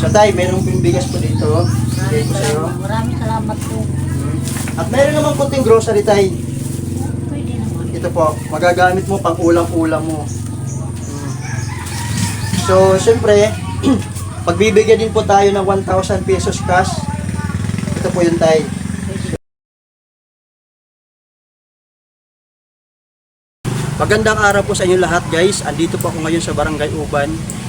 So tay, mayroong bigas po dito. Bigay ko sa'yo. Maraming salamat po. At mayroon naman kunting grocery tay. Pwede naman. Ito po, magagamit mo pang ulam-ulam mo. So, siyempre, pagbibigyan din po tayo ng 1,000 pesos cash. Ito po yung tay. Magandang araw po sa inyo lahat guys. Andito po ako ngayon sa Barangay Uban.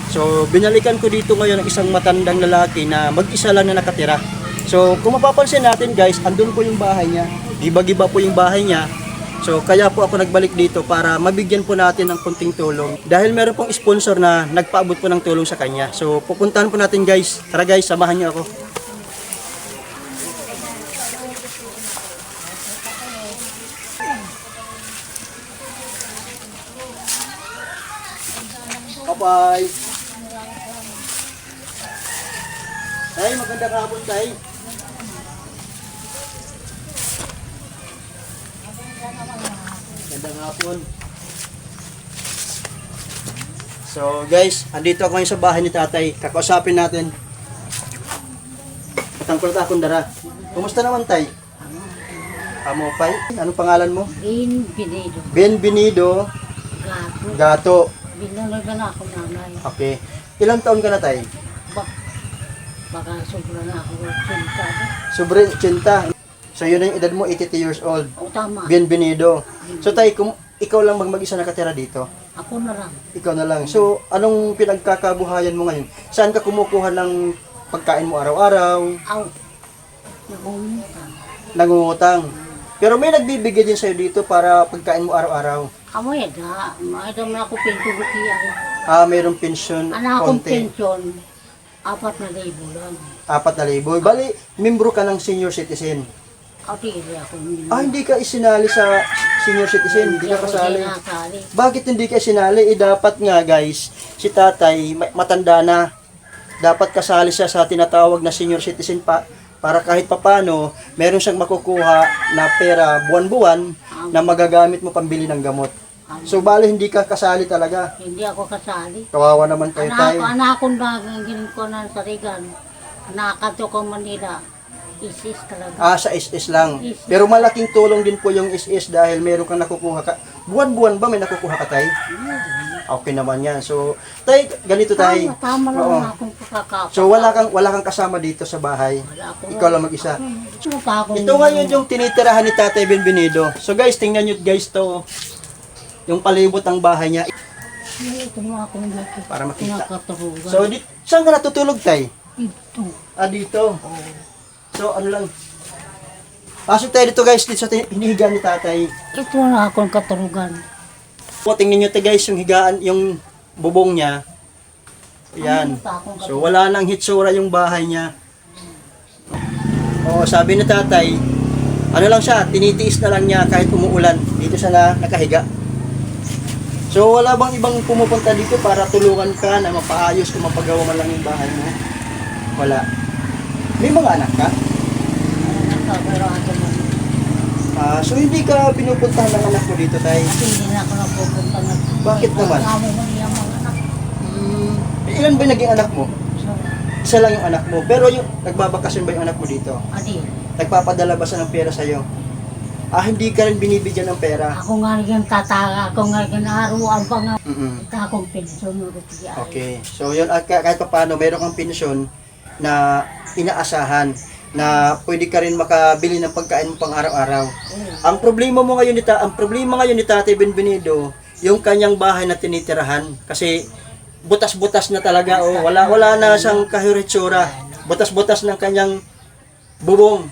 So, binalikan ko dito ngayon ng isang matandang lalaki na mag-isa lang na nakatira. So, kung mapapansin natin guys, andun po yung bahay niya. Giba-giba po yung bahay niya. So, kaya po ako nagbalik dito para mabigyan po natin ng konting tulong. Dahil meron pong sponsor na nagpaabot po ng tulong sa kanya. So, pupuntahan po natin guys. Tara guys, samahan niyo ako. Bye-bye. Tay, magandang hapon, tay. Magandang hapon. So, guys, andito ako ngayon sa bahay ni tatay. Kakausapin natin. Tangkol ta akong dara. Kumusta naman, tay? Amo, pay? Anong pangalan mo? Ben Binido. Ben Binido Gato. Gato. Binalaga na ako nanay. Okay. Ilang taon ka na, tay? Baka sobra na ako. Sinta. Sobre 80. So yun ang edad mo, 82 years old. O tama. Bienvenido. So tay, kung ikaw lang mag-isa nakatira dito, Ako na lang. ikaw na lang. So anong pinagkakabuhayan mo ngayon? Saan ka kumukuha ng pagkain mo araw-araw? Aw. Nagungutan. Nangungutang. Pero may nagbibigay din sa'yo dito para pagkain mo araw-araw. Amo yan ha. Maidam na ako pinturuki ako. Ah, mayroong pensyon, Anak akong konti. pensyon. 4,000 lang. 4,000. Bali, membro ka ng senior citizen. Aw, hindi ako. Ah, hindi ka isinali sa senior citizen, hindi ka kasali. Nakasali. Bakit hindi ka sinali? Dapat nga guys, si tatay matanda na. Dapat kasali siya sa tinatawag na senior citizen para kahit papano, meron siyang makukuha na pera buwan-buwan na magagamit mo pambili ng gamot. So bali hindi ka kasali talaga. Hindi ako kasali. Kawawa naman kayo tayo. Anak ko na ginin ko na sa Rigan. Nakato ko Manila. Isis talaga. Ah, sa SS lang. Pero malaking tulong din po yung SS dahil meron kang nakukuha ka. Buwan-buwan ba may nakukuha ka tayo? Okay naman yan. So, tay, ganito tayo. Tama lang Oo. akong pagkakapa. So wala kang kasama dito sa bahay. Wala ako. Ikaw lang mag-isa. Suka akong... Ito ngayon yung tinitirahan ni Tatay Benvenido. So guys, tingnan nyo guys to. Yung palibot ng bahay niya. Ito nga akong Para makita. nakaturugan. So, saan ka natutulog tay? Ito. Ah, dito. So, ano lang. Pasok tayo dito guys, dito sa hinihiga ni Tatay. Ito na akong katurugan. So, tingnan nyo tayo guys, yung higaan, yung bubong niya. Ayan. So, wala nang hitsura yung bahay niya. O, sabi ni Tatay, ano lang siya, tinitiis na lang niya kahit umuulan. Dito siya na nakahiga. So, wala bang ibang pumupunta dito para tulungan ka na mapaayos kung mapagawa man lang yung bahay mo? Wala. May mga anak ka? Pero ako na. So, hindi ka pinupuntahan ng anak mo dito, Tay? Hindi na ako napupunta na. Bakit naman? Amo mo niya mga anak. Ilan ba naging anak mo? So, Isa lang yung anak mo. Pero yung nagbabakasyon ba yung anak mo dito? adi. Nagpapadala ba siya ng pera sa'yo? Ah, hindi ka rin binibigyan ng pera. Ako nga rin tataka. Ako nga rin arawan pa nga. Mm-mm. Ito akong pensyon. Rupiya. Okay. So, yun, at kahit pa paano, mayroon kang pensyon na inaasahan na pwede ka rin makabili ng pagkain mo pang araw-araw. Ang problema ngayon ni Tatay Benvenido, yung kanyang bahay na tinitirahan kasi butas-butas na talaga wala na siyang kahiritsura. Butas-butas ng kanyang bubong.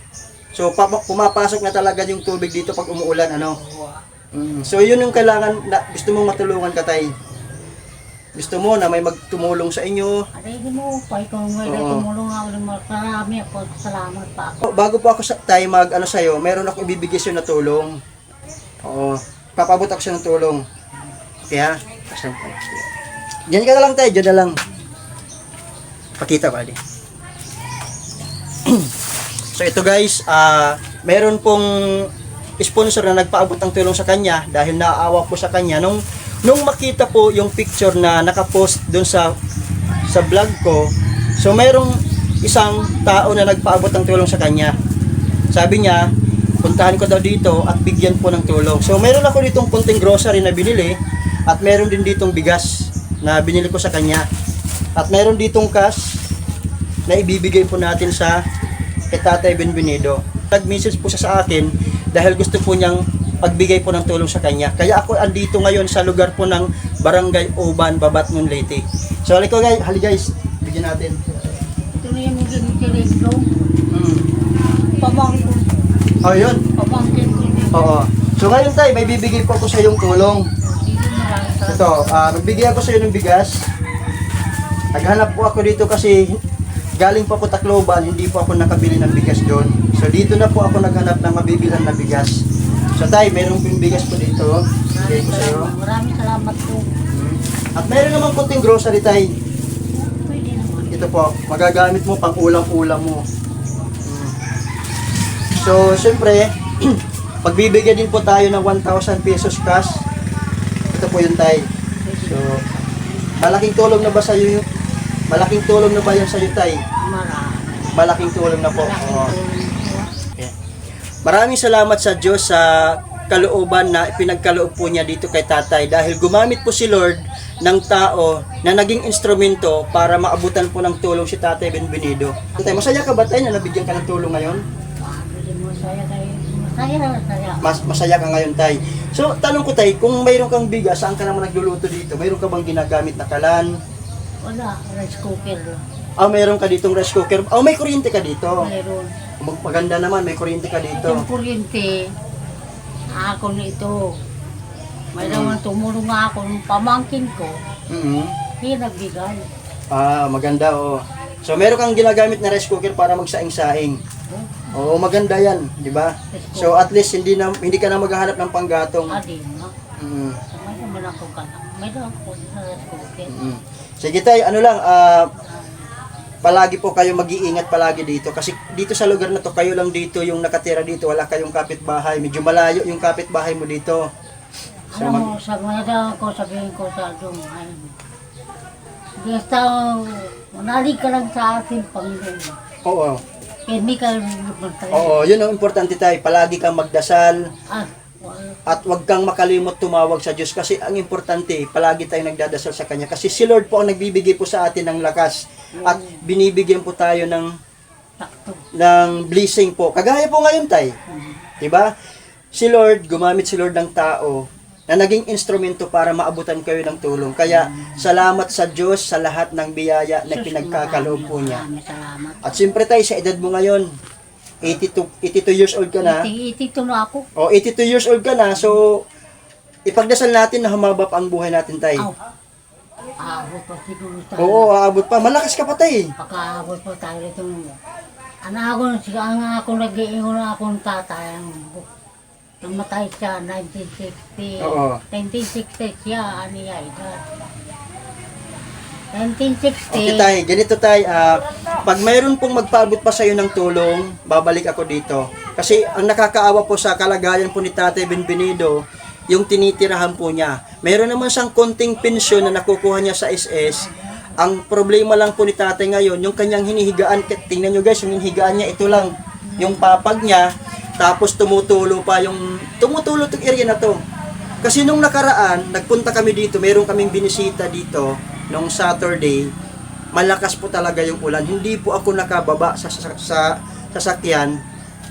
So pumapasok na talaga yung tubig dito pag umuulan So yun yung kailangan na gusto mong matulungan ka tay. Gusto mo na may magtumulong sa inyo. Aray mo, pa ikaw may Oo. tumulong ako ng marami ako. Salamat pa ako. Bago po ako tayo sa'yo, meron ako ibibigay sa'yo na tulong. Oo. Papabot ako siya ng tulong. Kaya, diyan ka na lang tayo, diyan na lang. Pakita ko, adi. So ito guys, meron pong sponsor na nagpaabot ng tulong sa kanya dahil naaawa po sa kanya. Nung makita po yung picture na nakapost doon sa vlog ko, so So mayroong isang tao na nagpaabot ng tulong sa kanya. Sabi niya, puntahan ko daw dito at bigyan po ng tulong. So meron ako ditong konting grocery na binili at meron din ditong bigas na binili ko sa kanya. At meron ditong cash na ibibigay po natin sa kay Tatay Benvenido. Nag-message po siya sa akin dahil gusto po niyang pagbigay po ng tulong sa kanya. Kaya ako andito ngayon sa lugar po ng Barangay Uban, Babatnon, Leyte. So hali guys, bigyan natin. Ito na yung ginitiris ko. Hmm. Pamangkin. Oh, yun. Pamangkin ko. Oo. So ngayon tayo, may bibigay po ako sa iyong tulong. Dito na lang sa... Ito, magbigay ako sa iyo ng bigas. Naghanap po ako dito kasi galing po ako Tacloban, hindi po ako nakabili ng bigas doon. So dito na po ako naghanap ng mabibilhan na bigas. So tay, meron po yung bigas po dito. Bigay ko sa iyo. Maraming salamat po. At meron naman konting grocery tay. Pwede naman. Ito po, magagamit mo pang ulam-ulam mo. So, syempre, pagbibigyan din po tayo ng 1,000 pesos cash. Ito po yung tay. So, malaking tulong na ba sa iyo? Malaking tulong na ba yan sa iyo, tay? Malaking tulong na po. Oo. Okay. Maraming salamat sa Diyos sa kalooban na pinagkaloob po niya dito kay tatay dahil gumamit po si Lord ng tao na naging instrumento para maabutan po ng tulong si Tatay Benvenido. Tay, masaya ka ba tay na nabigyan ka ng tulong ngayon? Masaya ka ngayon tay. So tanong ko tay, kung mayroon kang bigas, saan ka naman nagluluto dito? Mayroon ka bang ginagamit na kalan? Wala, rice cooker. Mayroon ka ditong rice cooker. May kuryente ka dito. Mayroon. Maganda naman, may kuryente ka dito. Yung kuryente, ako nito. May naman tumulong nga ako ng pamangkin ko. Hindi nagbigay. Maganda oh. So meron kang ginagamit na rice cooker para magsaing-saing. Oo, maganda 'yan, di ba? So at least hindi ka na maghahanap ng panggatong. Adi na. May naman ako kanak. May naman ako sa rice cooker. Sige tay, palagi po kayo mag-iingat palagi dito kasi dito sa lugar na to kayo lang dito yung nakatira dito, wala kayong kapitbahay, medyo malayo yung kapitbahay mo dito. So, Alam mo, sa mga ko sabihin ko sa doon, basta manalig ka lang sa akin, Panginoon. Oo. Hindi ka magtagal. Oo, yun ang importante tayo. Palagi kang magdasal at wag kang makalimot tumawag sa Diyos kasi ang importante, palagi tayong nagdadasal sa Kanya kasi si Lord po ang nagbibigay po sa atin ng lakas at binibigyan po tayo ng blessing po. Kagaya po ngayon tay. Diba? Gumamit si Lord ng tao na naging instrumento para maabutan kayo ng tulong. Kaya salamat sa Diyos sa lahat ng biyaya na pinagkakaloob po niya. At siyempre tayo sa edad mo ngayon, 82 years old ka na. 82 na ako. 82 years old ka na. So, ipagdasal natin na humaba pa ang buhay natin tayo. Aabot pa siguro tayo. Oo, aabot pa. Malakas ka pa tayo. Pagkaabot pa tayo ito. Ako nag-iingon na akong tatay. Namatay siya, 1960. Oo. 1960 siya, niya, edad. 1960. Okay tay, ganito tay, pag mayroon pong magpaabot pa sa iyo ng tulong, babalik ako dito. Kasi ang nakakaawa po sa kalagayan po ni Tatay Benvenido, yung tinitirahan po niya. Mayroon naman siyang konting pensyon na nakukuha niya sa SS. Ang problema lang po ni tatay ngayon, yung kanyang hinihigaan, tingnan nyo guys, yung hinihigaan niya, ito lang, yung papag niya, tapos tumutulo itong area na to. Kasi nung nakaraan, nagpunta kami dito, meron kaming binisita dito, nung Saturday, malakas po talaga yung ulan. Hindi po ako nakababa sa sasakyan,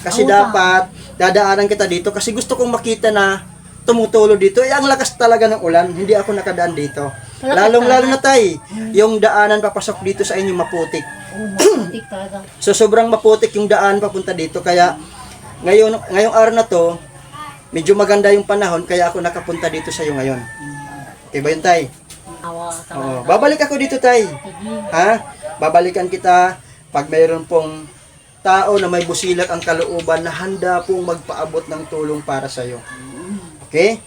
kasi dapat, dadaanan kita dito, kasi gusto kong makita na tumutulo dito. Ang lakas talaga ng ulan, hindi ako nakadaan dito. Lalong-lalo na tay, yung daanan papasok dito sa inyo maputik. Maputik talaga. So sobrang maputik yung daan papunta dito, kaya ngayong araw na to, medyo maganda yung panahon, kaya ako nakapunta dito sa iyo ngayon. Okay ba yun tay? Oo. Babalik ako dito tay. Ha? Babalikan kita pag mayroon pong tao na may busilak ang kalooban na handa pong magpaabot ng tulong para sa iyo. Okay?